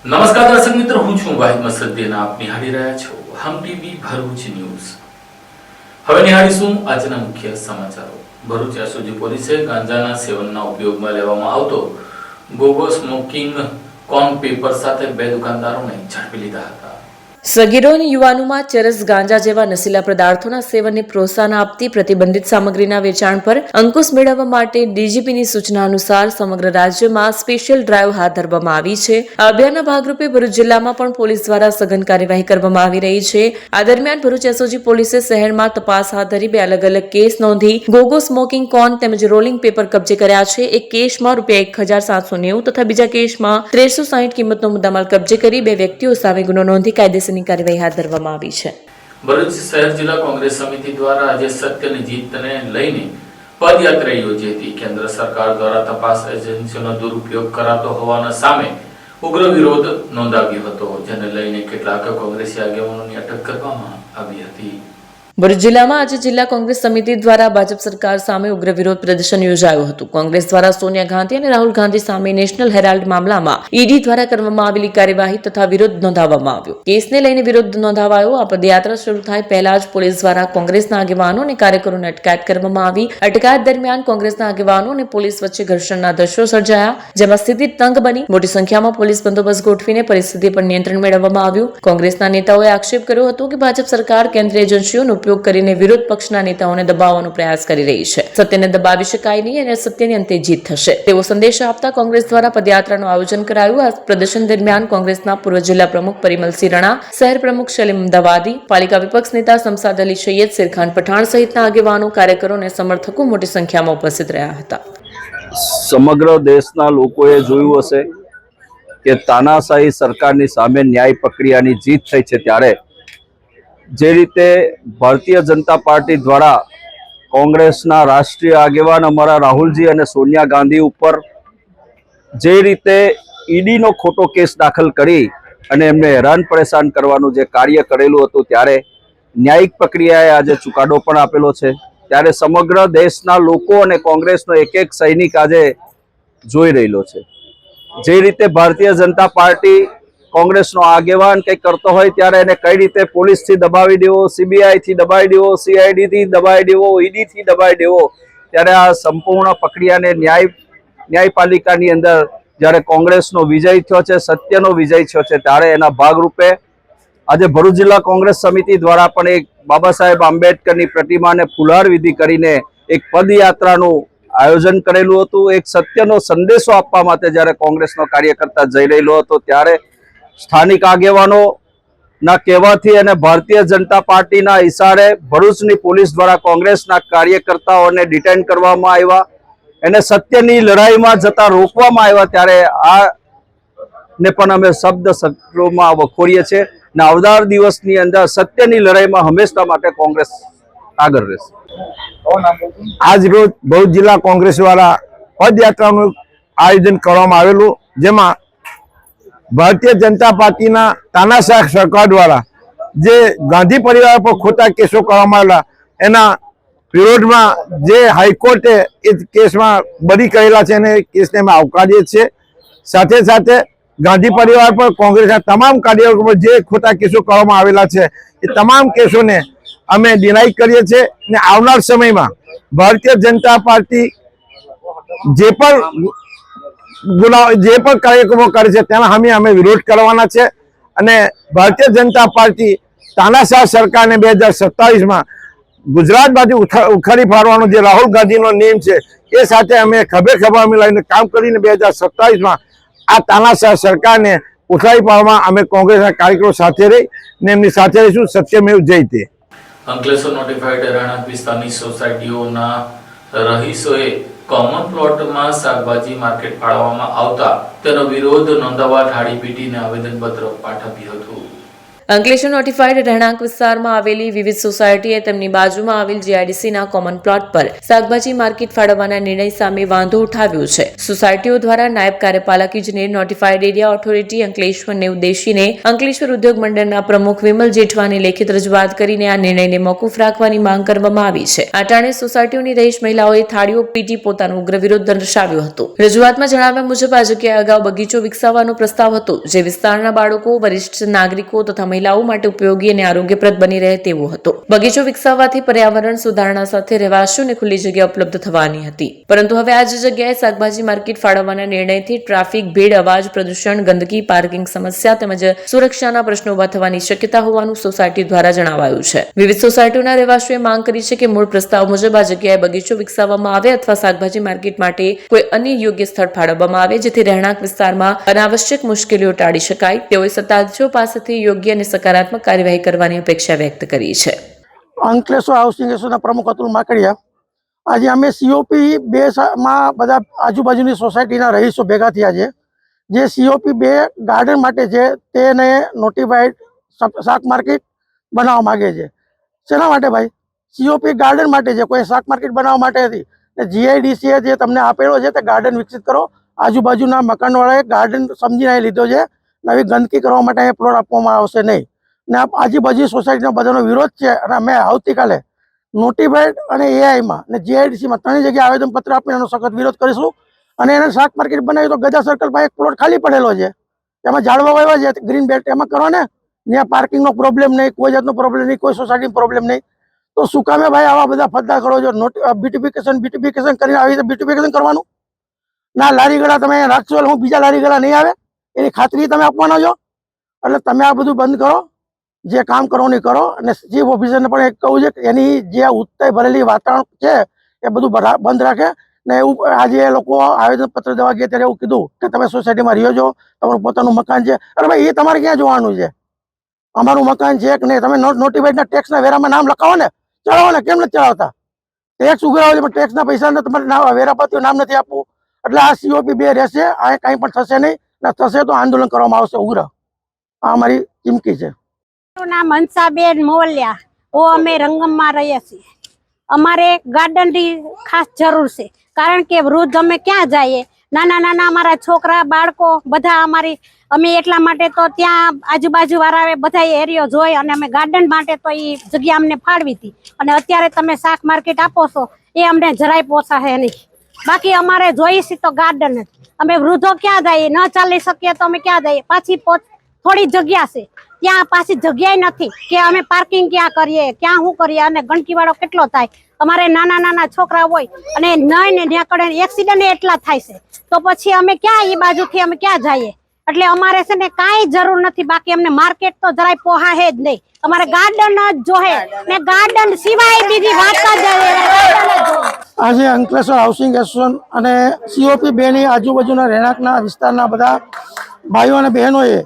નમસ્કાર દર્શક મિત્રો, હું છું વાહિદ મસદ્દીન. આપ નિહાળી રહ્યા છો હમ ટીવી ભરૂચ ન્યૂઝ. હવે નિહાળીશું આજના મુખ્ય સમાચારો. ભરૂચ એસઓજી પોલીસે ગાંજાના સેવનના ઉપયોગમાં લેવામાં આવતો ગોગો સ્મોકિંગ કોન પેપર સાથે 2 દુકાનદારોને ઝડપી લીધા હતા. સગીરો અને યુવાનોમાં ચરસ, ગાંજા જેવા નશીલા પદાર્થોના સેવનને પ્રોત્સાહન આપતી પ્રતિબંધિત સામગ્રીના વેચાણ પર અંકુશ મેળવવા માટે ડીજીપીની સૂચના અનુસાર સમગ્ર રાજ્યમાં સ્પેશિયલ ડ્રાઈવ હાથ ધરવામાં આવી છે. આ અભિયાનના ભાગરૂપે ભરૂચ જિલ્લામાં પણ પોલીસ દ્વારા સઘન કાર્યવાહી કરવામાં આવી રહી છે. આ દરમિયાન ભરૂચ એસઓજી પોલીસે શહેરમાં તપાસ હાથ ધરી 2 અલગ અલગ કેસ નોંધી ગોગો સ્મોકિંગ કોન તેમજ રોલિંગ પેપર કબજે કર્યા છે. એક કેસમાં ₹1790 તથા બીજા કેસમાં 1360 કિંમતનો મુદ્દામાલ કબજે કરી 2 વ્યક્તિઓ સામે ગુનો નોંધી કાયદેસર કાર્યવાહી હાથ ધરવામાં આવી છે. ભરૂચ શહેર જિલ્લા કોંગ્રેસ સમિતિ દ્વારા આજે સત્યની જીતને લઈને પદયાત્રા યોજી હતી. કેન્દ્ર સરકાર દ્વારા તપાસ એજન્સીઓનો દુરુપયોગ કરાતો હોવાના સામે ઉગ્ર વિરોધ નોંધાવ્યો હતો, જેને લઈને કેટલાક કોંગ્રેસી આગેવાનોની અટક કરવામાં આવી હતી. ભરૂચ જિલ્લામાં આજે જિલ્લા કોંગ્રેસ સમિતિ દ્વારા ભાજપ સરકાર સામે ઉગ્ર વિરોધ પ્રદર્શન યોજાયું હતું. કોંગ્રેસ દ્વારા સોનિયા ગાંધી અને રાહુલ ગાંધી સામે નેશનલ હેરાલ્ડ મામલામાં ઈડી દ્વારા કરવામાં આવેલી કાર્યવાહી તથા વિરોધ નોંધાવવામાં આવ્યો. કેસને લઈને વિરોધ નોંધાવાયો. આ પદયાત્રા શરૂ થાય પહેલા જ પોલીસ દ્વારા કોંગ્રેસના આગેવાનો અને કાર્યકરોને અટકાયત કરવામાં આવી. અટકાયત દરમિયાન કોંગ્રેસના આગેવાનો અને પોલીસ વચ્ચે ઘર્ષણના દ્રશ્યો સર્જાયા, જેમાં સ્થિતિ તંગ બની. મોટી સંખ્યામાં પોલીસ બંદોબસ્ત ગોઠવીને પરિસ્થિતિ પર નિયંત્રણ મેળવવામાં આવ્યું. કોંગ્રેસના નેતાઓએ આક્ષેપ કર્યો હતો કે ભાજપ સરકાર કેન્દ્રીય એજન્સીઓનો ઉપયોગ કરીને વિરોધ પક્ષના નેતાઓને દબાવવાનો પ્રયાસ કરી રહી છે. સત્યને દબાવી શકાય નહીં અને સત્યની અંતે જીત થશે તેવો સંદેશ આપતા કોંગ્રેસ દ્વારા પદયાત્રાનું આયોજન કરાયું. આ પ્રદર્શન દરમિયાન કોંગ્રેસના પૂર્વ જિલ્લા પ્રમુખ પરિમલસિંહ રણા, શહેર પ્રમુખ સલીમ અમદાવાદી, પાલિકા વિપક્ષ નેતા શમશાદ અલી સૈયદ, શેરખાન પઠાણ સહિતના આગેવાનો, કાર્યકરો અને સમર્થકો મોટી સંખ્યામાં ઉપસ્થિત રહ્યા હતા. સમગ્ર દેશના લોકોએ જોયું હશે કે તાનાશાહી સરકારની સામે ન્યાય પ્રક્રિયાની જીત થઈ છે. ત્યારે જે રીતે ભારતીય જનતા પાર્ટી દ્વારા કોંગ્રેસના રાષ્ટ્રીય આગેવાન અમારા રાહુલજી અને સોનિયા ગાંધી ઉપર જે રીતે ઈડીનો ખોટો કેસ દાખલ કરી અને એમને હેરાન પરેશાન કરવાનું જે કાર્ય કરેલું હતું, ત્યારે ન્યાયિક પ્રક્રિયાએ આજે ચુકાદો પણ આપેલો છે. ત્યારે સમગ્ર દેશના લોકો અને કોંગ્રેસનો એક એક સૈનિક આજે જોઈ રહેલો છે. જે રીતે ભારતીય જનતા પાર્ટી કોંગ્રેસનો આગેવાન કંઈક કરતો હોય ત્યારે એને કઈ રીતે પોલીસથી દબાવી દેવો, સીબીઆઈથી દબાવી દેવો, સીઆઈડીથી દબાવી દેવો, ઈડીથી દબાવી દેવો, ત્યારે આ સંપૂર્ણ પ્રક્રિયાને ન્યાયપાલિકાની અંદર જ્યારે કોંગ્રેસનો વિજય થયો છે, સત્યનો વિજય થયો છે, ત્યારે એના ભાગરૂપે આજે ભરૂચ જિલ્લા કોંગ્રેસ સમિતિ દ્વારા પણ એક બાબા સાહેબ આંબેડકરની પ્રતિમાને ફુલહાર વિધિ કરીને એક પદયાત્રાનું આયોજન કરેલું હતું. એક સત્યનો સંદેશો આપવા માટે જ્યારે કોંગ્રેસનો કાર્યકર્તા જઈ રહેલો હતો, ત્યારે સ્થાનિક આગેવાનોના કહેવાથી અને ભારતીય જનતા પાર્ટીના ઇશારે ભરૂચની પોલીસ દ્વારા કોંગ્રેસના કાર્યકર્તાઓને ડિટેન કરવામાં આવ્યા, એને સત્યની લડાઈમાં જતા રોકવામાં આવ્યા. ત્યારે આ ને પણ અમે શબ્દ શબ્દોમાં વખોડીએ છીએ અને આવનાર દિવસની અંદર સત્યની લડાઈમાં હંમેશા માટે કોંગ્રેસ આગળ રહેશે. આજ રોજ ભરૂચ જિલ્લા કોંગ્રેસ દ્વારા પદયાત્રાનું આયોજન કરવામાં આવેલું, જેમાં ભારતીય જનતા પાર્ટીના તાનાશાહ સરકાર દ્વારા જે ગાંધી પરિવાર પર ખોટા કેસો કરવામાં આવેલા, એના વિરોધમાં જે હાઈકોર્ટે એ કેસમાં બરી કરેલા છે અને કેસને અમે આવકારીએ છીએ. સાથે સાથે ગાંધી પરિવાર પર કોંગ્રેસના તમામ કાર્યકરો પર જે ખોટા કેસો કરવામાં આવેલા છે, એ તમામ કેસોને અમે ડિનાય કરીએ છીએ અને આવનાર સમયમાં ભારતીય જનતા પાર્ટી જે પણ કાર્યક્રમો કરે છે તેના સામે અમે વિરોધ કરવાના છે. અને ભારતીય જનતા પાર્ટી તાનાશાહ સરકારને 2027માં ગુજરાત બાજુ ઉખાડી ફાડવાનો જે રાહુલ ગાંધીનો નિયમ છે, એ સાથે અમે ખભે ખભા મિલાવીને કામ કરીને 2027માં આ તાનાશાહ સરકારને ઉખાડી પાડવામાં અમે કોંગ્રેસના કાર્યકરો સાથે રહી ને એમની સાથે રહીશું. સત્યમેવ જયતે. અંકલેશ્વર નોટિફાઈડ રહેણાંક વિસ્તારની સોસાયટીઓના રહીશોએ કોમન પ્લોટમાં શાકભાજી માર્કેટ ફાળવવામાં આવતા તેનો વિરોધ નોંધાવવા ઠાળી પીટીને આવેદનપત્ર પાઠવ્યું હતું. અંકલેશ્વર નોટિફાઈડ રહેણાંક વિસ્તારમાં આવેલી વિવિધ સોસાયટીએ તેમની બાજુમાં આવેલ જીઆઈડીસીના કોમન પ્લોટ પર શાકભાજી માર્કેટ ફાળવવાના નિર્ણય સામે વાંધો ઉઠાવ્યો છે. સોસાયટીઓ દ્વારા નાયબ કાર્યપાલક ઇજનેર નોટિફાઈડ એરિયા ઓથોરિટી અંકલેશ્વરને ઉદ્દેશીને અંકલેશ્વર ઉદ્યોગ મંડળના પ્રમુખ વિમલ જેઠવાની લેખિત રજૂઆત કરીને આ નિર્ણયને મોકૂફ રાખવાની માંગ કરવામાં આવી છે. આ ટાણે સોસાયટીઓની રહીશ મહિલાઓએ થાળીઓ પીટી પોતાનો ઉગ્ર વિરોધ દર્શાવ્યો હતો. રજૂઆતમાં જણાવ્યા મુજબ આ જગ્યાએ અગાઉ બગીચો વિકસાવવાનો પ્રસ્તાવ હતો, જે વિસ્તારના બાળકો, વરિષ્ઠ નાગરિકો તથા મહિલાઓ માટે ઉપયોગી અને આરોગ્યપ્રદ બની રહે તેવો હતો. બગીચો વિકસાવવાથી પર્યાવરણ સુધારણા સાથે રહેવાસીઓને ખુલ્લી જગ્યા ઉપલબ્ધ થવાની હતી. પરંતુ હવે આ જ જગ્યાએ શાકભાજી માર્કેટ ફાળવવાના નિર્ણયથી ટ્રાફિક, ભીડ, અવાજ, પ્રદૂષણ, ગંદકી, પાર્કિંગ સમસ્યા તેમજ સુરક્ષાના પ્રશ્નો ઉભા થવાની શક્યતા હોવાનું સોસાયટી દ્વારા જણાવાયું છે. વિવિધ સોસાયટીઓના રહેવાસીઓએ માંગ કરી છે કે મૂળ પ્રસ્તાવ મુજબ આ જગ્યાએ બગીચો વિકસાવવામાં આવે અથવા શાકભાજી માર્કેટ માટે કોઈ અન્ય યોગ્ય સ્થળ ફાળવવામાં આવે, જેથી રહેણાંક વિસ્તારમાં અનાવશ્યક મુશ્કેલીઓ ટાળી શકાય. તેઓએ સત્તાધીશો પાસેથી યોગ્ય અને સકારાત્મક કાર્યવાહી કરવાની અપેક્ષા વ્યક્ત કરી છે. અંકલેશ્વર હાઉસિંગ એસોસિએશનના પ્રમુખ અતુલ માકડિયા. આજે અમે COP 2 માં બધા આજુબાજુની સોસાયટીના રહીશો ભેગા થયા છે. જે COP 2 ગાર્ડન માટે છે તેને નોટિફાઈડ શાક માર્કેટ બનાવવા માગે છે. શેના માટે ભાઈ? COP ગાર્ડન માટે છે, કોઈ શાક માર્કેટ બનાવવા માટે નથી. GIDC જે તમને આપેલો છે તે ગાર્ડન વિકસિત કરો. આજુબાજુના મકાનવાળાએ ગાર્ડન સમજીને લીધો છે. નવી ગંદકી કરવા માટે અહીંયા પ્લોટ આપવામાં આવશે નહીં. ને આજુબાજુ સોસાયટીનો બધાનો વિરોધ છે અને અમે આવતીકાલે નોટિફાઈડ અને AIમાં અને GIDCમાં ત્રણેય જગ્યાએ આવેદનપત્ર આપીને એનો સખત વિરોધ કરીશું. અને એને શાક માર્કેટ બનાવી તો ગજા સર્કલ પાસે એક પ્લોટ ખાલી પડેલો છે, એમાં ઝાડવા વાવ્યા છે, ગ્રીન બેલ્ટ એમાં કરો ને. ત્યાં પાર્કિંગનો પ્રોબ્લેમ નહીં, કોઈ જાતનો પ્રોબ્લેમ નહીં, કોઈ સોસાયટીનો પ્રોબ્લેમ નહીં. તો શું કામે ભાઈ આવા બધા ફદ્દા કરો છો? બ્યુટિફિકેશન કરીને આવી રીતે બ્યુટિફિકેશન કરવાનું ના? લારી ગળા તમે રાખશો એટલે હું બીજા લારી ગળા નહીં આવે એની ખાતરી તમે આપવાનો છો. એટલે તમે આ બધું બંધ કરો, જે કામ કરવાનું કરો. અને ચીફ ઓફિસરને પણ એક કહું છે કે એની જે ઉત્તય ભરેલી વાતાવરણ છે એ બધું બંધ રાખે. ને એવું આજે એ લોકો આવેદનપત્ર દેવા ગયા ત્યારે એવું કીધું કે તમે સોસાયટીમાં રહ્યો છો, તમારું પોતાનું મકાન છે. અરે ભાઈ, એ તમારે ક્યાં જોવાનું છે? અમારું મકાન છે કે નહીં? તમે નોટિફાઈડના ટેક્સના વેરામાં નામ લખાવો ને, ચડાવો ને. કેમ નથી ચડાવતા? ટેક્સ ઉઘરાવો છે પણ ટેક્સના પૈસા તમારે વેરાપતિઓ નામ નથી આપવું. એટલે આ COP 2 રહેશે. આ કંઈ પણ થશે નહીં, ને થશે તો આંદોલન કરવામાં આવશે ઉગ્ર. આ અમારી ચીમકી છે. મારું નામ હંસાબેન મોવલિયા. અમે રંગમમાં રહીએ છીએ. અમારે ગાર્ડનની ખાસ જરૂર છે, કારણ કે વૃદ્ધ અમે ક્યાં જઈએ? નાના નાના અમારા છોકરા, બાળકો બધા અમે એટલા માટે તો ત્યાં આજુબાજુ વાળા બધા એરિયો જોઈ અને અમે ગાર્ડન માટે તો એ જગ્યા અમને ફાળવી હતી. અને અત્યારે તમે શાક માર્કેટ આપો છો એ અમને જરાય પોસાય નહીં. બાકી અમારે જોઈશે તો ગાર્ડન જ. અમે વૃદ્ધો ક્યાં જઈએ? ન ચાલી શકીએ તો અમે ક્યાં જઈએ? પાછી થોડી જગ્યા છે, ત્યાં પાછી જગ્યાએ નથી કે અમે પાર્કિંગ ક્યાં કરીએ, ક્યાં શું કરીએ. અને ગંદકી વાળો કેટલો થાય. અમારે નાના નાના છોકરા હોય અને નહીં ને ત્યાં કડે એક્સિડન્ટ એટલા થાય છે. તો પછી અમે ક્યાં એ બાજુથી અમે ક્યાં જઈએ? એટલે અમારે છે ને કાંઈ જરૂર નથી. બાકી અમને માર્કેટ તો જરાય પોહાય જ નહીં. અમારે ગાર્ડન જ જોહે ને ગાર્ડન સિવાય બીજી વાત જ. આજે અંકલેશ્વર હાઉસિંગ એસોસિએશન અને COP 2 ની આજુબાજુના રહેણાંકના વિસ્તારના બધા ભાઈઓ અને બહેનોએ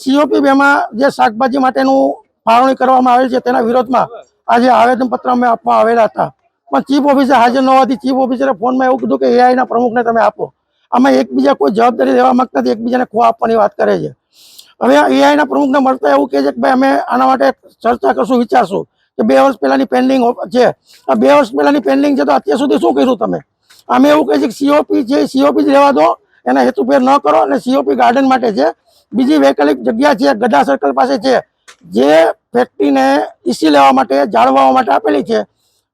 COP 2 માં જે શાકભાજી માટેનું ફાળવણી કરવામાં આવેલ છે તેના વિરોધમાં આજે આવેદનપત્ર અમે આપવા આવેલા હતા. પણ ચીફ ઓફિસર હાજર ન હોવાથી ચીફ ઓફિસરે ફોનમાં એવું કીધું કે AIના પ્રમુખને તમે આપો. અમે એકબીજા કોઈ જવાબદારી લેવા માંગતા નથી, એકબીજાને ખો આપવાની વાત કરે છે. હવે AIના પ્રમુખને મળતા એવું કહે છે કે ભાઈ અમે આના માટે ચર્ચા કરશું, વિચારશું. કે 2 વર્ષ પહેલાની પેન્ડિંગ છે. આ 2 વર્ષ પહેલાની પેન્ડિંગ છે તો અત્યાર સુધી શું કર્યું તમે? અમે એવું કહે છે કે COP છે, COP જ રહેવા દો, એના હેતુફેર ન કરો. અને COP ગાર્ડન માટે છે. બીજી વૈકલ્પિક જગ્યા છે ગડા સર્કલ પાસે છે, જે ફેક્ટરીને EC લેવા માટે, જાળવવા માટે આપેલી છે.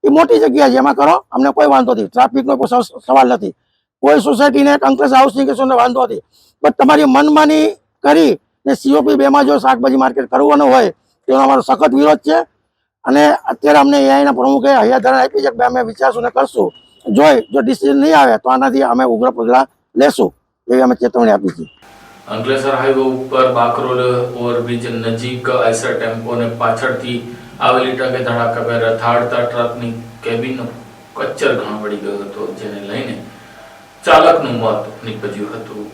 એ મોટી જગ્યા છે, એમાં કરો, અમને કોઈ વાંધો નથી. ટ્રાફિકનો કોઈ સવાલ નથી. કોઈ સોસાયટીને અંકલેશ્વર હાઉસિંગ એસોસિએશનને વાંધો નથી. પણ તમારી મનમાની કરી ને COP 2 માં જો શાકભાજી માર્કેટ કરવાનું હોય તેનો અમારો સખત વિરોધ છે. અને અત્યારે અમને AIના પ્રમુખે હૈયાધારણ આપી છે કે અમે વિચારશું ને કરશું. જો ડિસિઝન નહીં આવે તો આનાથી અમે ઉગ્ર પગલાં લેશું એવી અમે ચેતવણી આપી છે. અંકલેશ્વર હાઈવે ઉપર બાકરોલ ઓવરબ્રિજ નજીક આઈસર ટેમ્પોને પાછળથી આવેલી ટ્રકે ધડાકાભેર અથાડતા ટ્રકની કેબિનનો કચ્ચર ઘણો પડી ગયો હતો, જેને લઈને ચાલકનું મોત નીપજ્યું હતું.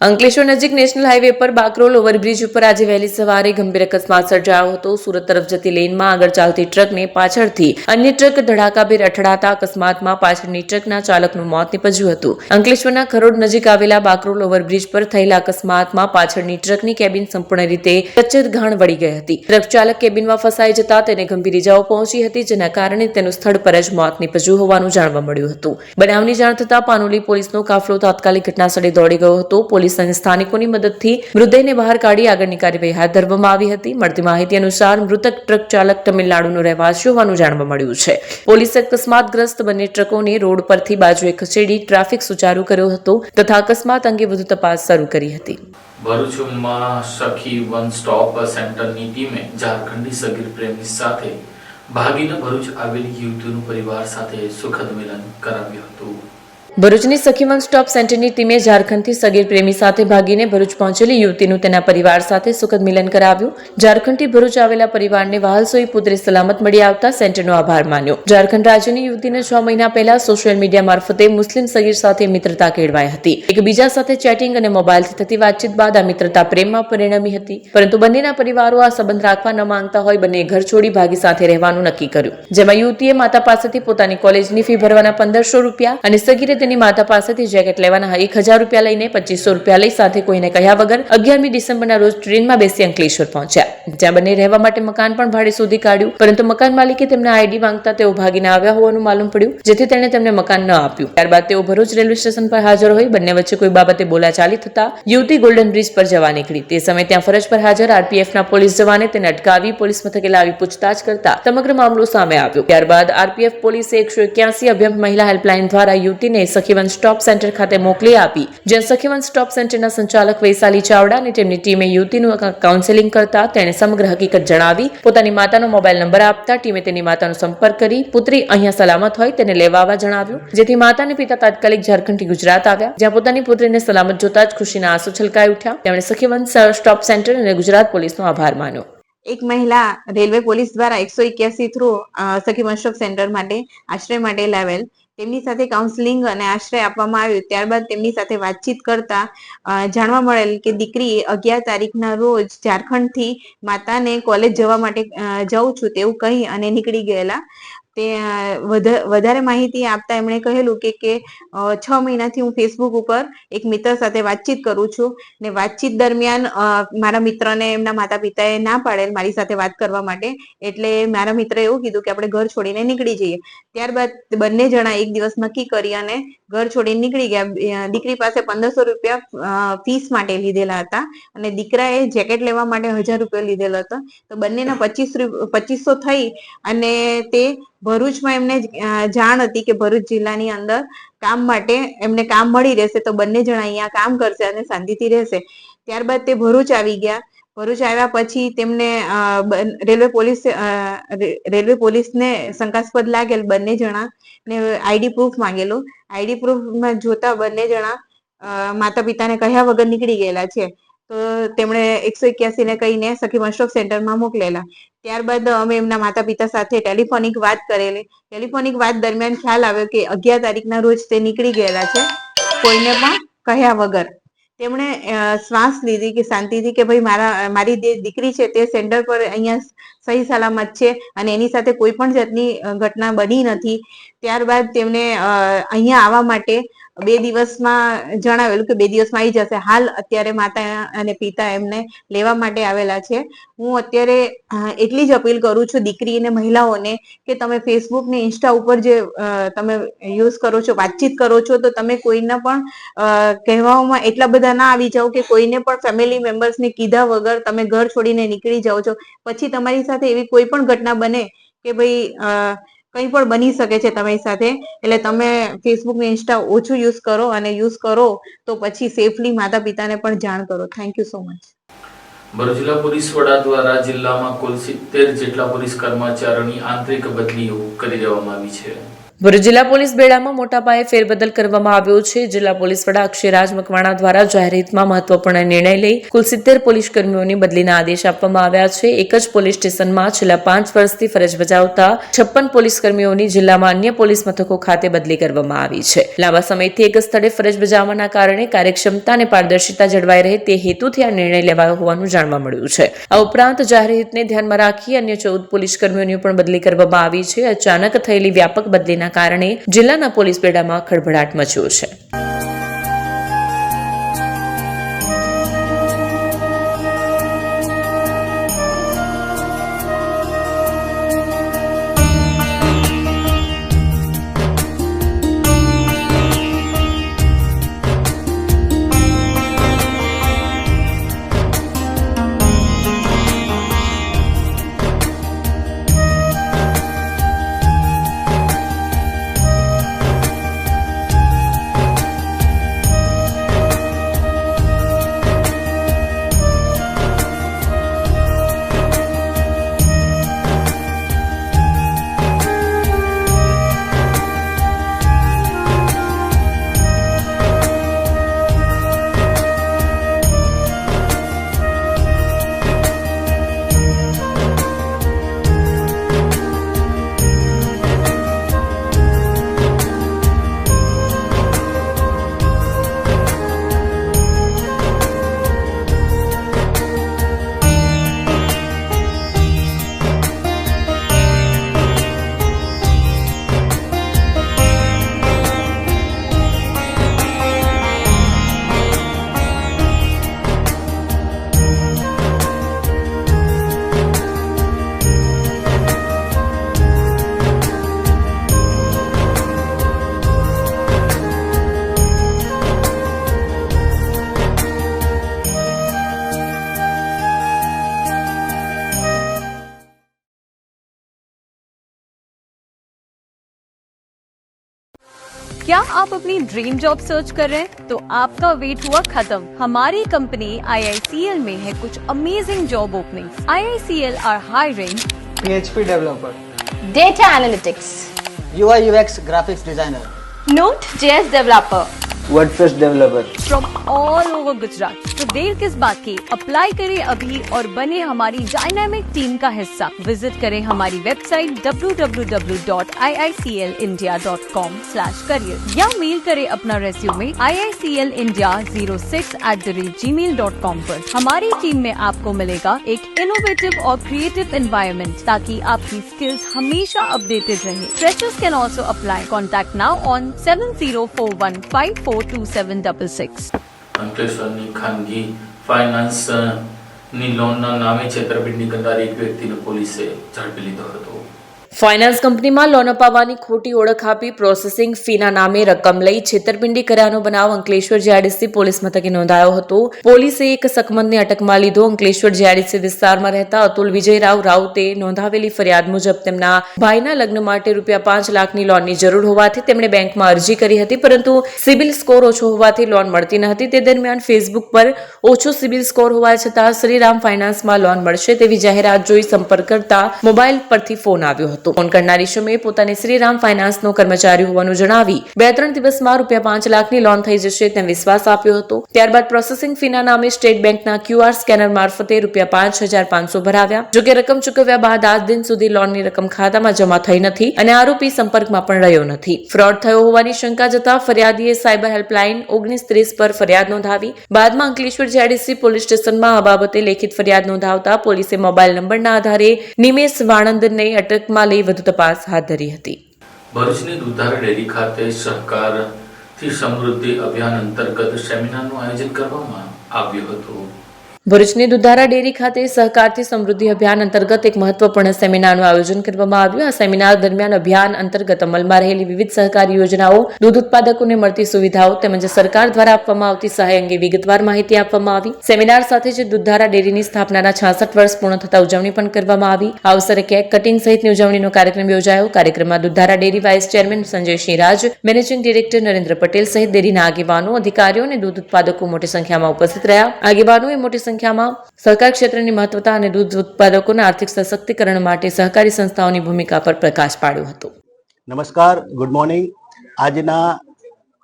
અંકલેશ્વર નજીક નેશનલ હાઈવે પર બાકરોલ ઓવરબ્રિજ ઉપર આજે વહેલી સવારે ગંભીર અકસ્માત સર્જાયો હતો. સુરત તરફ જતી લેનમાં આગળ ચાલતી ટ્રકને પાછળથી અન્ય ટ્રક ધડાકાભેર અથડાતા અકસ્માતમાં પાછળની ટ્રકના ચાલકનું મોત નીપજ્યું હતું. અંકલેશ્વરના ખરોડ નજીક આવેલા બાકરોલ ઓવરબ્રિજ પર થયેલા અકસ્માતમાં પાછળની ટ્રકની કેબિન સંપૂર્ણ રીતે કચ્ચરઘાણ વળી ગઈ હતી. ટ્રક ચાલક કેબિનમાં ફસાઈ જતા તેને ગંભીર ઇજાઓ પહોંચી હતી, જેના કારણે તેનું સ્થળ પર જ મોત નીપજ્યું હોવાનું જાણવા મળ્યું હતું. બનાવની જાણ થતાં પાનોલી પોલીસનો કાફલો તાત્કાલિક ઘટનાસ્થળે દોડી ગયો હતો. પોલીસ અને સ્થાનિકોની મદદથી મૃતદેહને બહાર કાઢી આગળની કાર્યવાહી હાથ ધરવામાં આવી હતી. મળતી માહિતી અનુસાર મૃતક ટ્રક ચાલક તમિલનાડુનો રહેવાસી હોવાનું જાણવા મળ્યું છે. પોલીસે અકસ્માતગ્રસ્ત બંને ટ્રકોને રોડ પરથી બાજુએ ખસેડી ટ્રાફિક સુચારુ કર્યો હતો તથા અકસ્માત અંગે વધુ તપાસ શરૂ કરી હતી. ભરૂચમાં સખી વન સ્ટોપ સેન્ટરની ટીમે ઝારખંડી સગીર પ્રેમી સાથે ભાગીને ભરૂચ આવેલી યુવતીનું પરિવાર સાથે સુખદ મિલન કરાવ્યું હતું. ભરૂચની સખી વન સ્ટોપ સેન્ટરની ટીમે ઝારખંડથી સગીર પ્રેમી સાથે ભાગીને ભરૂચ પહોંચેલી યુવતીનું તેના પરિવાર સાથે સુખદ મિલન કરાવ્યું. ઝારખંડથી ભરૂચ આવેલા પરિવારને વહાલસોઈ પુત્રી સલામત મળી આવતા સેન્ટરનો આભાર માન્યો. ઝારખંડ રાજ્યની યુવતીને 6 મહિના પહેલા સોશિયલ મીડિયા મારફતે મુસ્લિમ સગીર સાથે મિત્રતા કેળવાઈ હતી. એકબીજા સાથે ચેટિંગ અને મોબાઈલથી થતી વાતચીત બાદ આ મિત્રતા પ્રેમમાં પરિણમી હતી. પરંતુ બંનેના પરિવારો આ સંબંધ રાખવા ન માંગતા હોય બંને ઘર છોડી ભાગી સાથે રહેવાનું નક્કી કર્યું. જેમાં યુવતીએ માતા પાસેથી પોતાની કોલેજની ફી ભરવાના 1500 રૂપિયા અને સગીરે તેની માતા પાસેથી જેકેટ લેવાના 1000 રૂપિયા લઈને 2500 રૂપિયા લઈ સાથે કોઈને કહ્યા વગર 11મી ડિસેમ્બરના રોજ ટ્રેનમાં બેસી અંકલેશ્વર પહોંચ્યા. જ્યાં બંને રહેવા માટે મકાન પણ ભાડે શોધી કાઢ્યું, પરંતુ મકાન માલિકે તેમને આઈડી માંગતા તેઓ ભાગીને આવ્યા હોવાનું માલુમ પડ્યું, જેથી તેણે તેમને મકાન ન આપ્યું. ત્યારબાદ તેઓ ભરૂચ રેલવે સ્ટેશન પર હાજર હોય બંને વચ્ચે કોઈ બાબતે બોલાચાલી થતા યુવતી ગોલ્ડન બ્રિજ પર જવા નીકળી. તે સમયે ત્યાં ફરજ પર હાજર આરપીએફના પોલીસ જવાને તેને અટકાવી પોલીસ મથકે લાવી પૂછતાછ કરતા સમગ્ર મામલો સામે આવ્યો. ત્યારબાદ આરપીએફ પોલીસે 181 અભ્યંગ મહિલા હેલ્પલાઇન દ્વારા યુવતીને સખીવન સ્ટોપ સેન્ટર ખાતે મોકલી આપી, જ્યાં સખીવન સ્ટોપ સેન્ટરના સંચાલક વૈશાલી ચાવડા અને તેમની ટીમે યુવતીનું કાઉન્સેલિંગ કરતા તેણે સમગ્ર હકીકત જણાવી પોતાની માતાનો મોબાઈલ નંબર આપતા ટીમે તેની માતાનો સંપર્ક કરી પુત્રી અહીંયા સલામત હોય તેને લેવા આવવા જણાવ્યું, જેથી માતા અને પિતા તાત્કાલિક ઝારખંડથી ગુજરાત આવ્યા, જ્યાં પોતાની પુત્રીને સલામત જોતા જ ખુશીના આંસુ છલકાઈ ઉઠ્યા. તેમણે સખીવન સ્ટોપ સેન્ટર અને ગુજરાત પોલીસનો આભાર માન્યો. એક મહિલા રેલવે પોલીસ દ્વારા 181 થ્રુ સખી વન સ્ટોપ સેન્ટર માટે આશ્રય માટે લાવેલ, તેમની સાથે કાઉન્સેલિંગ અને આશ્રય આપવામાં આવ્યું. ત્યારબાદ તેમની સાથે વાતચીત કરતા જાણવા મળેલ કે દીકરી 11 તારીખના રોજ ઝારખંડથી માતાને કોલેજ જવા માટે જઉં છું તેવું કહી અને નીકળી ગયેલા. તે વધારે માહિતી આપતા એમણે કહેલું કે 6 મહિનાથી હું ફેસબુક ઉપર એક મિત્ર સાથે વાતચીત કરું છું ને વાતચીત દરમિયાન મારા મિત્રને એમના માતા પિતાએ ના પાડેલ મારી સાથે વાત કરવા માટે, એટલે મારા મિત્રએ એવું કીધું કે આપણે ઘર છોડીને નીકળી જઈએ. ત્યારબાદ બંને જણા એક દિવસ નક્કી કરી અને ઘર છોડીને નીકળી ગયા. દીકરી પાસે 1500 રૂપિયા ફીસ માટે લીધેલા હતા અને દીકરાએ જેકેટ લેવા માટે 1000 રૂપિયા લીધેલો હતો. તો બંનેના 2500 થઈ અને તે ભરૂચમાં એમને જાણ હતી કે ભરૂચ જિલ્લાની અંદર કામ માટે એમને કામ મળી રહેશે, તો બંને જણા અહીંયા કામ કરશે અને શાંતિથી રહેશે. ત્યારબાદ તે ભરૂચ આવી ગયા. ભરૂચ આવ્યા પછી તેમને રેલવે પોલીસને શંકાસ્પદ લાગેલ બંને જણા ને આઈડી પ્રૂફ માંગેલું. આઈડી પ્રૂફમાં જોતા બંને જણા માતા પિતાને કહ્યા વગર નીકળી ગયેલા છે. તો તેમણે 181 ને કહીને સખી વન સ્ટોપ સેન્ટરમાં મોકલેલા. ત્યારબાદ અમે એમના માતા પિતા સાથે ટેલિફોનિક વાત કરેલી. ટેલિફોનિક વાત દરમિયાન ખ્યાલ આવ્યો કે 11 તારીખના રોજ તે નીકળી ગયેલા છે કોઈને પણ કહ્યા વગર. તેમણે શ્વાસ લીધી કે શાંતિથી કે ભાઈ મારી જે દીકરી છે તે સેન્ટર પર અહીંયા સહી સલામત છે અને એની સાથે કોઈ પણ જાતની ઘટના બની નથી. ત્યારબાદ તેમને અહીંયા આવવા માટે 2 દિવસમાં જણાવેલું કે 2 દિવસમાં આવી જશે. હાલ અત્યારે માતા અને પિતા એમને લેવા માટે આવેલા છે. હું અત્યારે એટલી જ અપીલ કરું છું દીકરી અને મહિલાઓને કે તમે ફેસબુક ને ઇન્સ્ટા ઉપર જે તમે યુઝ કરો છો, વાતચીત કરો છો, તો તમે કોઈને પણ કહેવામાં એટલા બધા ના આવી જાઓ કે કોઈને પણ ફેમિલી મેમ્બર્સને કીધા વગર તમે ઘર છોડીને નીકળી જાઓ છો. પછી તમારી સાથે એવી કોઈ પણ ઘટના બને કે ભાઈ કંઈ પણ બની શકે છે તમારી સાથે. એટલે તમે ફેસબુક ને ઇન્સ્ટા ઓછું યુઝ કરો અને યુઝ કરો તો પછી સેફલી માતા પિતાને પણ જાણ કરો. Thank you so much. Bharuch જિલ્લા પોલીસ વડા દ્વારા જિલ્લામાં કુલ 70 જેટલા પોલીસ કર્મચારીઓની આંતરિક બદલીઓ કરી દેવામાં આવી છે. ભરૂચ જિલ્લા પોલીસ બેડામાં મોટા પાયે ફેરબદલ કરવામાં આવ્યો છે. જિલ્લા પોલીસ વડા અક્ષયરાજ મકવાણા દ્વારા જાહેર હિતમાં મહત્વપૂર્ણ નિર્ણય લઈ કુલ 70 પોલીસ કર્મીઓની બદલીના આદેશ આપવામાં આવ્યા છે. એક જ પોલીસ સ્ટેશનમાં છેલ્લા 5 વર્ષથી ફરજ બજાવતા 56 પોલીસ કર્મીઓની જિલ્લામાં અન્ય પોલીસ મથકો ખાતે બદલી કરવામાં આવી છે. લાંબા સમયથી એક જ સ્થળે ફરજ બજાવવાના કારણે કાર્યક્ષમતા અને પારદર્શિતા જળવાઈ રહે તે હેતુથી આ નિર્ણય લેવાયો હોવાનું જાણવા મળ્યું છે. આ ઉપરાંત જાહેર હિતને ધ્યાનમાં રાખી અન્ય 14 પોલીસ કર્મીઓની પણ બદલી કરવામાં આવી છે. અચાનક થયેલી વ્યાપક બદલીના કારણે જિલ્લાના પોલીસ બેડામાં ખળભળાટ મચ્યો છે. क्या आप अपनी ड्रीम जॉब सर्च कर रहे हैं? तो आपका वेट हुआ खत्म. हमारी कंपनी IICL में है कुछ amazing job openings. IICL are hiring PHP developer, data analytics, UI UX graphics designer, Node.js developer WordPress developer. From all over Gujarat. तो देर किस बात की, अप्लाई करें अभी और बने हमारी डायनामिक टीम का हिस्सा. विजिट करें हमारी वेबसाइट www.iiclindia.com/career या मेल करें अपना रेज्यूमे iiclindia06@gmail.com पर. हमारी टीम में आपको मिलेगा एक इनोवेटिव और क्रिएटिव एनवायरनमेंट ताकि आपकी स्किल्स हमेशा अपडेटेड रहे. Freshers can also apply. Contact now on 7041542766. અંકલેશ્વરની ખાનગી ફાઇનાન્સની લોનના નામે છેતરપિંડી કરનાર એક વ્યક્તિને પોલીસે ઝડપી લીધો હતો. ફાઇનાન્સ કંપનીમાં લોન અપાવવાની ખોટી ઓળખ આપી પ્રોસેસિંગ ફીના નામે રકમ લઈ છેતરપિંડી કર્યાનો બનાવ અંકલેશ્વર જીઆઈડીસી પોલીસ મથકે નોંધાયો હતો. પોલીસે એક શકમંદને અટકમાં લીધો. અંકલેશ્વર જીઆઈડીસી વિસ્તારમાં રહેતા અતુલ વિજયરાવ રાઉતે નોંધાવેલી ફરિયાદ મુજબ તેમના ભાઈના લગ્ન માટે ₹5 લાખની લોનની જરૂર હોવાથી તેમણે બેંકમાં અરજી કરી હતી, પરંતુ સિબિલ સ્કોર ઓછો હોવાથી લોન મળતી ન હતી. તે દરમિયાન ફેસબુક પર ઓછો સિબિલ સ્કોર હોવા છતાં શ્રીરામ ફાઇનાન્સમાં લોન મળશે તેવી જાહેરાત જોઈ સંપર્ક કરતા મોબાઈલ પરથી ફોન આવ્યો હતો. ફોન કરનારી સમયે પોતાને શ્રીરામ ફાઇનાન્સનો કર્મચારી હોવાનું જણાવી 2-3 દિવસમાં ₹5 લાખની લોન થઈ જશે તેમ વિશ્વાસ આપ્યો હતો. ત્યારબાદ પ્રોસેસિંગ ફીના નામે સ્ટેટ બેંકના QR સ્કેનર મારફતે ₹5,500 ભરાવ્યા. જોકે રકમ ચૂકવ્યા બાદ આજ દિન સુધી લોનની રકમ ખાતામાં જમા થઈ નથી અને આરોપી સંપર્કમાં પણ રહ્યો નથી. ફ્રોડ થયો હોવાની શંકા જતા ફરિયાદીએ સાયબર હેલ્પલાઇન 1930 પર ફરિયાદ નોંધાવી. બાદમાં અંકલેશ્વર જીઆઈડીસી પોલીસ સ્ટેશનમાં આ બાબતે લેખિત ફરિયાદ નોંધાવતા પોલીસે મોબાઈલ નંબરના આધારે નિમેશ વાણંદને અટકમાં લઈ વધુ તપાસ હાથ ધરી હતી. ભરૂચની દુધાર ડેરી ખાતે સહકારથી સમૃદ્ધિ અભિયાન અંતર્ગત સેમિનારનું આયોજન કરવામાં આવ્યું હતું. ભરૂચની દુધારા ડેરી ખાતે સહકારથી સમૃદ્ધિ અભિયાન અંતર્ગત એક મહત્વપૂર્ણ સેમિનારનું આયોજન કરવામાં આવ્યું. આ સેમિનાર દરમિયાન અભિયાન અંતર્ગત અમલમાં રહેલી વિવિધ સહકારી યોજનાઓ, દૂધ ઉત્પાદકોને મળતી સુવિધાઓ તેમજ સરકાર દ્વારા આપવામાં આવતી સહાય અંગે વિગતવાર માહિતી આપવામાં આવી. સેમિનાર સાથે જ દુધારા ડેરીની સ્થાપનાના 66 વર્ષ પૂર્ણ થતા ઉજવણી પણ કરવામાં આવી. આ અવસરે કેક કટિંગ સહિતની ઉજવણીનો કાર્યક્રમ યોજાયો. કાર્યક્રમમાં Dudhara dairy vice chairman Sanjay Sinhraj, managing director Narendra Patel સહિત ડેરીના આગેવાનો, અધિકારીઓ અને દૂધ ઉત્પાદકો મોટી સંખ્યામાં ઉપસ્થિત રહ્યા. આગેવાનોએ મોટી સંખ્યામાં સહકાર ક્ષેત્રની મહત્વતા અને દૂધ ઉત્પાદકોના આર્થિક સશક્તિકરણ માટે સહકારી સંસ્થાઓની ભૂમિકા પર પ્રકાશ પાડ્યો હતો. નમસ્કાર, ગુડ મોર્નિંગ. આજના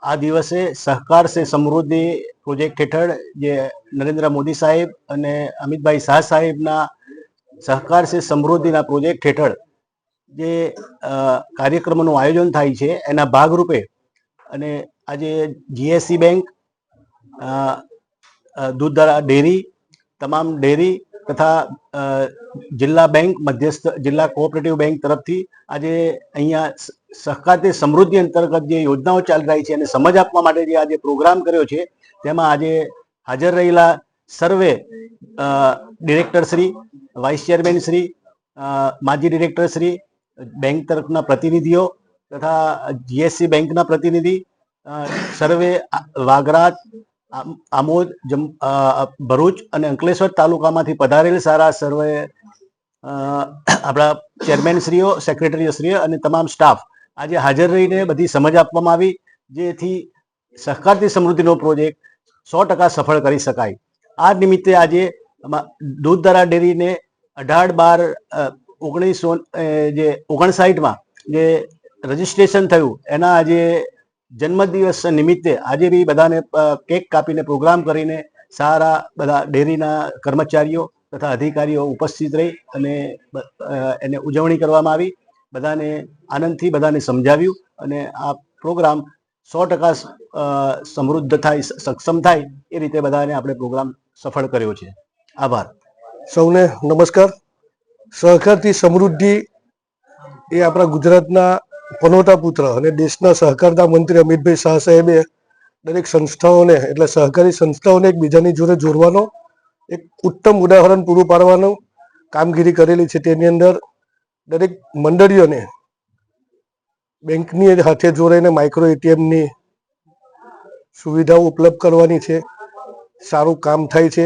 આ દિવસે સહકાર સે સમૃદ્ધિ પ્રોજેક્ટ હેઠળ જે નરેન્દ્ર મોદી સાહેબ અને અમિતભાઈ શાહ સાહેબના સહકાર સે સમૃદ્ધિના પ્રોજેક્ટ હેઠળ જે કાર્યક્રમોનું આયોજન થાય છે એના ભાગરૂપે અને આજે જીએસસી બેંક, દૂધધારા ડેરી, તમામ ડેરી તથા જિલ્લા બેંક, મધ્યસ્થ જિલ્લા કોઓપરેટિવ બેંક તરફથી આજે અહીંયા સહકાર તે સમૃદ્ધિ અંતર્ગત જે યોજનાઓ ચાલી રહી છે અને સમજ આપવા માટે જે આજે પ્રોગ્રામ કર્યો છે તેમાં આજે હાજર રહેલા સર્વે director Shri, vice chairman Shri, માજી ડિરેક્ટર શ્રી, બેંક તરફના પ્રતિનિધિઓ તથા જીએસસી બેંકના પ્રતિનિધિ, સર્વે વાગરાત, આમોદ, ભરૂચ અને અંકલેશ્વર તાલુકામાંથી પધારેલ સારા સર્વે આપણા ચેરમેનશ્રીઓ, સેક્રેટરીશ્રીઓ અને તમામ સ્ટાફ આજે હાજર રહીને બધી સમજ આપવામાં આવી, જેથી સહકારથી સમૃદ્ધિનો પ્રોજેક્ટ 100% સફળ કરી શકાય. આ નિમિત્તે આજે દૂધધારા ડેરીને 18/12/1959 જે રજીસ્ટ્રેશન થયું એના આજે જન્મદિવસ નિમિત્તે આજે બી બધાને કેક કાપીને પ્રોગ્રામ કરીને સારા બધા ડેરીના કર્મચારીઓ તથા અધિકારીઓ ઉપસ્થિત રહી અને એને ઉજવણી કરવામાં આવી. બધાને આનંદથી બધાને સમજાવ્યું અને આ પ્રોગ્રામ 100% સમૃદ્ધ થાય, સક્ષમ થાય એ રીતે બધાને આપણે પ્રોગ્રામ સફળ કર્યો છે. આભાર. સૌને નમસ્કાર. સહકારથી સમૃદ્ધિ એ આપણા ગુજરાતના પનોતા પુત્ર અને દેશના સહકારતા મંત્રી અમિતભાઈ શાહ સાહેબે દરેક સંસ્થાઓને એટલે સહકારી સંસ્થાઓને એકબીજાની જોડે જોડવાનો એક ઉત્તમ ઉદાહરણ પૂરું પાડવાનું કામગીરી કરેલી છે. તેની અંદર દરેક મંડળીઓને બેંકની સાથે જોડાઈને માઇક્રો એટીએમની સુવિધાઓ ઉપલબ્ધ કરવાની છે. સારું કામ થાય છે.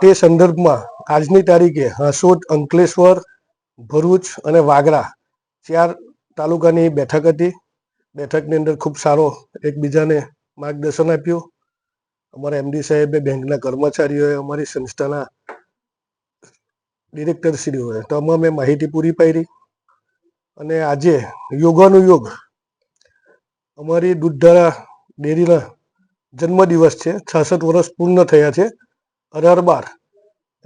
તે સંદર્ભમાં આજની તારીખે હાંસોદ, અંકલેશ્વર, ભરૂચ અને વાગરા 4 તાલુકાની બેઠક હતી. બેઠકની અંદર ખૂબ સારો એકબીજાને માર્ગદર્શન આપ્યું. અમારા એમડી સાહેબે, બેંકના કર્મચારીઓએ, અમારી સંસ્થાના ડિરેક્ટરશ્રીઓએ તમામે માહિતી પૂરી પાડી. અને આજે યોગાનુયોગ અમારી દૂધધારા ડેરીના જન્મદિવસ છે. 66 વર્ષ પૂર્ણ થયા છે 18/12.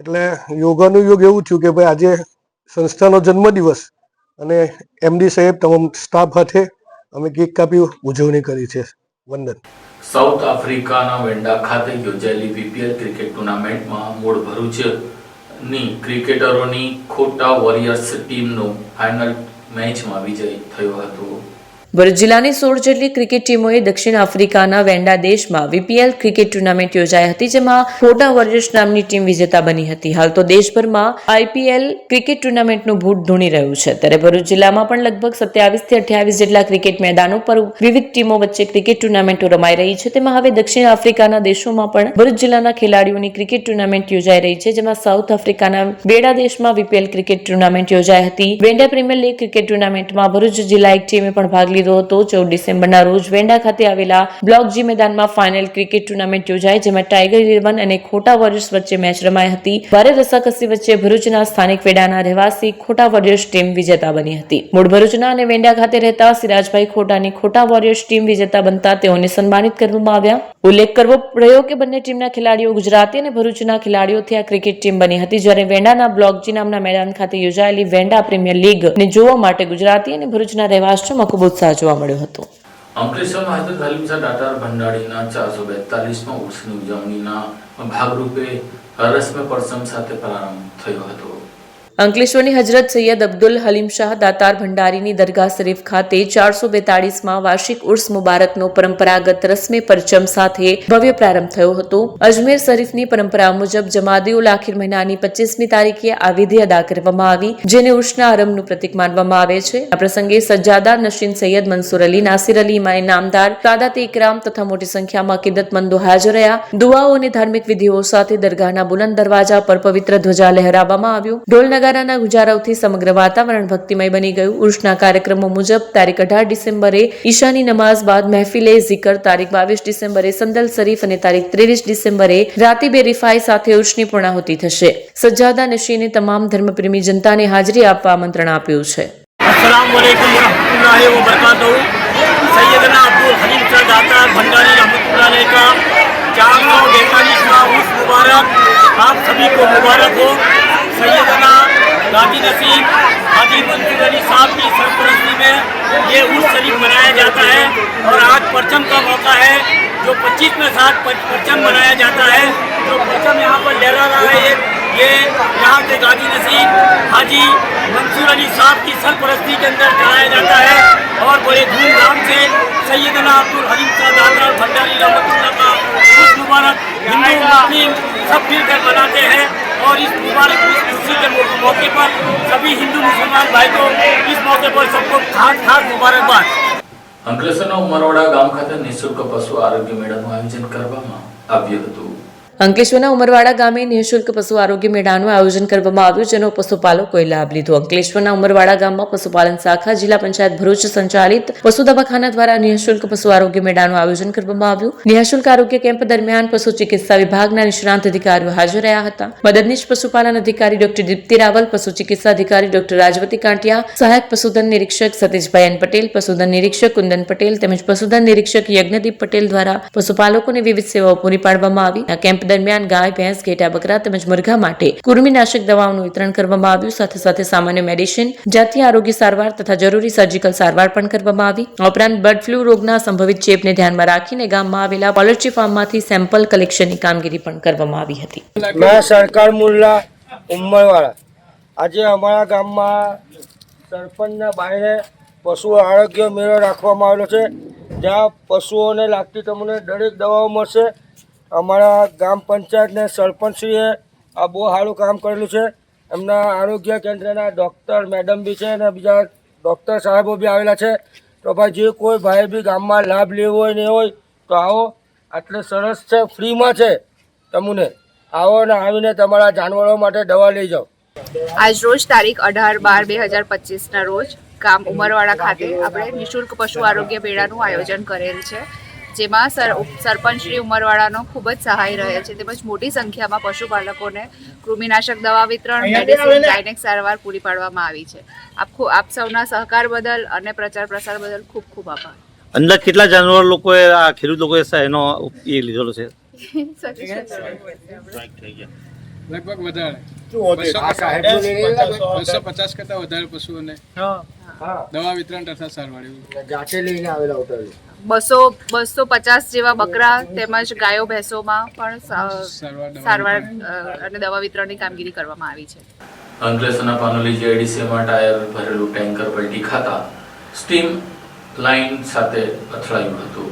એટલે યોગાનુયોગ એવું થયું કે ભાઈ આજે સંસ્થાનો જન્મદિવસ અને એમડી સાહેબ તમામ સ્ટાફ સાથે અમે કેક કાપી ઉજવણી કરી છે. વંદન. સાઉથ આફ્રિકાના વેન્ડા ખાતે યોજાયેલી બીપીએલ ક્રિકેટ ટુર્નામેન્ટમાં મૂળ ભરૂચની ક્રિકેટરોની ખોટા વોરિયર્સ ટીમનો ફાઇનલ મેચમાં વિજય થયો હતો. ભરૂચ જિલ્લાની 16 જેટલી ક્રિકેટ ટીમોએ દક્ષિણ આફ્રિકાના વેન્ડા દેશમાં વીપીએલ ક્રિકેટ ટુર્નામેન્ટ યોજાઈ હતી, જેમાં ફોટા વોરિયર્સ નામની ટીમ વિજેતા બની હતી. હાલ તો દેશભરમાં આઈપીએલ ક્રિકેટ ટુર્નામેન્ટનું ભૂત ધૂણી રહ્યું છે, ત્યારે ભરૂચ જિલ્લામાં પણ લગભગ 27 થી 28 જેટલા ક્રિકેટ મેદાનો પર વિવિધ ટીમો વચ્ચે ક્રિકેટ ટુર્નામેન્ટો રમાઈ રહી છે. તેમાં હવે દક્ષિણ આફ્રિકાના દેશોમાં પણ ભરૂચ જિલ્લાના ખેલાડીઓની ક્રિકેટ ટુર્નામેન્ટ યોજાઈ રહી છે, જેમાં સાઉથ આફ્રિકાના વેડા દેશમાં વીપીએલ ક્રિકેટ ટુર્નામેન્ટ યોજાઈ હતી. વેન્ડા પ્રીમિયર લીગ ક્રિકેટ ટુર્નામેન્ટમાં ભરૂચ જિલ્લા એક ટીમે પણ ભાગ લીધો હતો. 14 ડિસેમ્બરના રોજ વેન્ડા ખાતે આવેલા બ્લોક જી મેદાનમાં ફાઇનલ ક્રિકેટ ટુર્નામેન્ટ યોજાઈ, જેમાં ટાઈગર 11 અને ખોટા વોરિયર્સ વચ્ચે મેચ રમાઈ હતી. ભારે રસાકસી વચ્ચે ભરૂચના સ્થાનિક વેડાના રહેવાસી ખોટા વોરિયર્સ ટીમ વિજેતા બની હતી. મૂળ ભરૂચના અને વેન્ડા ખાતે રહેતા સિરાજભાઈ ખોટાની ખોટા વોરિયર્સ ટીમ વિજેતા બનતા તેઓને સન્માનિત કરવામાં આવ્યા. ઉલ્લેખ કરવો રહ્યો કે બંને ટીમના ખેલાડીઓ ગુજરાતી અને ભરૂચના ખેલાડીઓથી આ ક્રિકેટ ટીમ બની હતી, જ્યારે વેન્ડાના બ્લોક જી નામના મેદાન ખાતે યોજાયેલી વેન્ડા પ્રીમિયર લીગ ને જોવા માટે ગુજરાતી અને ભરૂચના રહેવાસીઓમાં ખૂબ ઉત્સાહ જોવા મળ્યો હતો. અંકલેશ્વરમાં હઝરત હલીમશાહ દાતાર ભંડારીના 442મા ઉર્સની ઉજવણીના ભાગરૂપે રસ્મે પરસમ સાથે પ્રારંભ થયો હતો. અંકલેશ્વરની હજરત સૈયદ અબ્દુલ હલીમ શાહ દાતાર ભંડારીની દરગાહ શરીફ ખાતે 442માં વાર્ષિક ઉર્સ મુબારકનો પરંપરાગત રસ્મે પરચમ સાથે ભવ્ય પ્રારંભ થયો હતો. અજમેર શરીફની પરંપરા મુજબ જમાદિઉલ આખિર મહિનાની 25મી તારીખે આ વિધિ અદા કરવામાં આવી, જેને ઉર્સના આરંભનું પ્રતીક માનવામાં આવે છે. આ પ્રસંગે સજ્જાદાર નશીન સૈયદ મંસૂર અલી, નાસિર અલી, ઇમામ નામદાર, સાદાત ઇકરામ તથા મોટી સંખ્યામાં અકીદતમંદો હાજર રહ્યા. દુઆઓ અને ધાર્મિક વિધિઓ સાથે દરગાહના બુલંદ દરવાજા પર પવિત્ર ધ્વજા લહેરાવવામાં આવ્યો. ઢોલ નગારાના ગુજારાઓથી સમગ્ર વાતાવરણ ભક્તિમય બની ગયું. ઉર્સના કાર્યક્રમો મુજબ તારીખ 18 ડિસેમ્બરે ઈશાની નમાઝ બાદ મહેફિલે ઝિકર, તારીખ 22 ડિસેમ્બરે સંદલ શરીફ અને તારીખ 23 ડિસેમ્બરે રાતીબે રિફાઈ સાથે ઉર્સની પૂર્ણાહુતિ થશે. સજ્જાદા નશીને તમામ ધર્મપ્રેમી જનતાને હાજરી આપવા આમંત્રણ આપ્યું છે. अस्सलामुअलैकुम वरहमतुल्लाहि व बरकातहू। सैयदना अब्दुल हलीम शाह दातार भंडारी रहमतुल्लाह अलैह का 442वां उर्स मुबारक आप सभी को मुबारक हो। सैयदना गाजी नसीब हाजी मंसूर अली साहब की सरपरस्ती में ये उर्स शरीफ मनाया जाता है और आज परचम का मौका है। जो 25 में 7 परचम मनाया जाता है, जो परचम यहाँ पर लहरा रहा है ये यहाँ के गाजी नसीब हाजी मंसूर अली साहब की सरपरस्ती के अंदर चलाया जाता है और बड़े धूमधाम से सैयदना अब्दुल हलीम शाह दातार भंडारी रहमतुल्लाह का उर्स मुबारक हिंदू मुस्लिम सब मिलकर मनाते हैं। और इस मुबारक खुशी के मौके पर सभी हिंदू मुसलमान भाई को इस मौके पर सबको खास मुबारकबाद। અંકલેશ્વરના ઉમરવાડા ગામ ખાતે નિઃશુલ્ક પશુ આરોગ્ય મેળાનું આયોજન કરવામાં આવ્યું હતું। અંકલેશ્વરના ઉમરવાડા ગામે નિઃશુલ્ક પશુ આરોગ્ય મેળાનું આયોજન કરવામાં આવ્યું, જેનો પશુપાલકોએ લાભ લીધો। અંકલેશ્વરના ઉમરવાડા ગામમાં પશુપાલન શાખા જિલ્લા પંચાયત ભરૂચ સંચાલિત પશુ દવાખાના દ્વારા નિઃશુલ્ક પશુ આરોગ્ય મેળાનું આયોજન કરવામાં આવ્યું। નિઃશુલ્ક આરોગ્ય કેમ્પ દરમિયાન પશુ ચિકિત્સા વિભાગના નિષ્ણાંત અધિકારીઓ હાજર રહ્યા હતા। મદદનીશ પશુપાલન અધિકારી ડોક્ટર દીપ્તિ રાવલ, પશુ ચિકિત્સા અધિકારી ડોક્ટર રાજવતી કાંટિયા, સહાયક પશુધન નિરીક્ષક સતીશભાઈ એન પટેલ, પશુધન નિરીક્ષક કુંદન પટેલ તેમજ પશુધન નિરીક્ષક યજ્ઞદીપ પટેલ દ્વારા પશુપાલકોને વિવિધ સેવાઓ પૂરી પાડવામાં આવી। આ કેમ્પ દરમિયાન ગાય, ભેંસ, ઘેટા, બકરા તેમજ મરઘા માટે કૃમિનાશક દવાઓનું વિતરણ કરવામાં આવ્યું। સાથે સાથે સામાન્ય મેડિસિન, જાતીય આરોગ્ય સારવાર તથા જરૂરી સર્જિકલ સારવાર પણ કરવામાં આવી। આ ઉપરાંત બર્ડ ફ્લૂ રોગના સંભવિત ચેપને ધ્યાનમાં રાખીને ગામમાં આવેલા પોલ્ટ્રી ફાર્મમાંથી સેમ્પલ કલેક્શનની કામગીરી પણ કરવામાં આવી હતી। मैं सरकार मुल्ला उमरवाड़ा आज अमरा गाम में सरपंचना बाहरे पशु आरोग्य मेळो राखवामां आवेलो छे, ज्यां पशुओने लागती तमने दरेक दवाओ मळशे। अमरा गाम पंचायत ने सरपंचश्रीए आ बहु सारूं काम करेलुं छे। एमना आरोग्य केन्द्रना डॉक्टर मैडम भी छे ने बीजा डॉक्टर साहेबो भी आवेला छे। तो भाई जे कोई भाई भी गाम में लाभ लेवो होय ने होय तो आओ, आटले सरस छे, फ्री में छे। तमने आओ ने आवीने तमारा जानवरों माटे दवा लई जाओ। आज रोज तारीख 18/2/2025 रोज गाम उमरवाड़ा खाते આપણે નિઃશુલ્ક પશુ આરોગ્ય મેળાનું આયોજન કરેલ છે, જેમાં સરપંચ શ્રી ઉમરવાડાનો ખૂબ જ સહાય રહે છે, તેમજ મોટી સંખ્યામાં પશુપાલકોને કૃમિનાશક દવા વિતરણ, મેડિસિન, ગાયનેક સારવાર પૂરી પાડવામાં આવી છે। આપ સૌના સહકાર બદલ અને પ્રચાર પ્રસાર બદલ ખૂબ ખૂબ આભાર। અંદર કેટલા જાનવર લોકોએ આ ખેડૂત લોકોએ એનો એ લીધેલો છે? લગભગ વધારે 250 કરતા વધારે પશુઓને દવા વિતરણ તથા સારવાર જાતે લઈને આવેલા હોતા 250 જેવા બકરા તેમજ ગાયો ભેંસોમાં પણ સારવાર અને દવા વિતરણની કામગીરી કરવામાં આવી છે। અંકલેશ્વરના પાનોલી જીઆઈડીસીમાં ટાયર ભરેલું ટેન્કર પલટી ખાતા સ્ટીમ લાઇન સાથે અથડાયું હતું।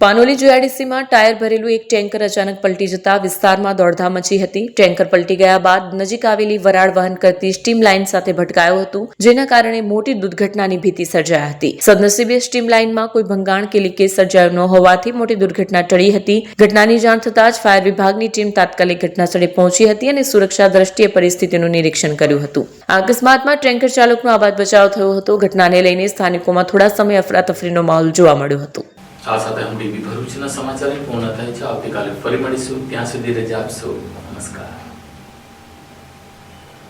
પાનોલી જીઆઈડીસીમાં ટાયર ભરેલું એક ટેન્કર અચાનક પલટી જતા વિસ્તારમાં દોડધામ મચી હતી। ટેન્કર પલટી ગયા બાદ નજીક આવેલી વરાળ વહન કરતી સ્ટીમ લાઇન સાથે ભટકાયું હતું, જેના કારણે મોટી દુર્ઘટનાની ભીતિ સર્જાઈ હતી। સદનસીબે સ્ટીમ લાઇનમાં કોઈ ભંગાણ કે લીકેજ સર્જાયું ન હોવાથી મોટી દુર્ઘટના ટળી હતી। ઘટનાની જાણ થતાં જ ફાયર વિભાગની ટીમ તાત્કાલિક ઘટનાસ્થળે પહોંચી હતી અને સુરક્ષા દ્રષ્ટિએ પરિસ્થિતિનું નિરીક્ષણ કર્યું હતું। આ અકસ્માતમાં ટેન્કર ચાલકનો આબાદ બચાવ થયો હતો। ઘટનાને લઈને સ્થાનિકોમાં થોડા સમય અફરાતફરીનો માહોલ જોવા મળ્યો હતો। આ સાથે હમ ટીવી ભરૂચના સમાચાર પૂર્ણ થાય છે। આવતીકાલે ફરી મળીશું, ત્યાં સુધી રજા આપશો। નમસ્કાર।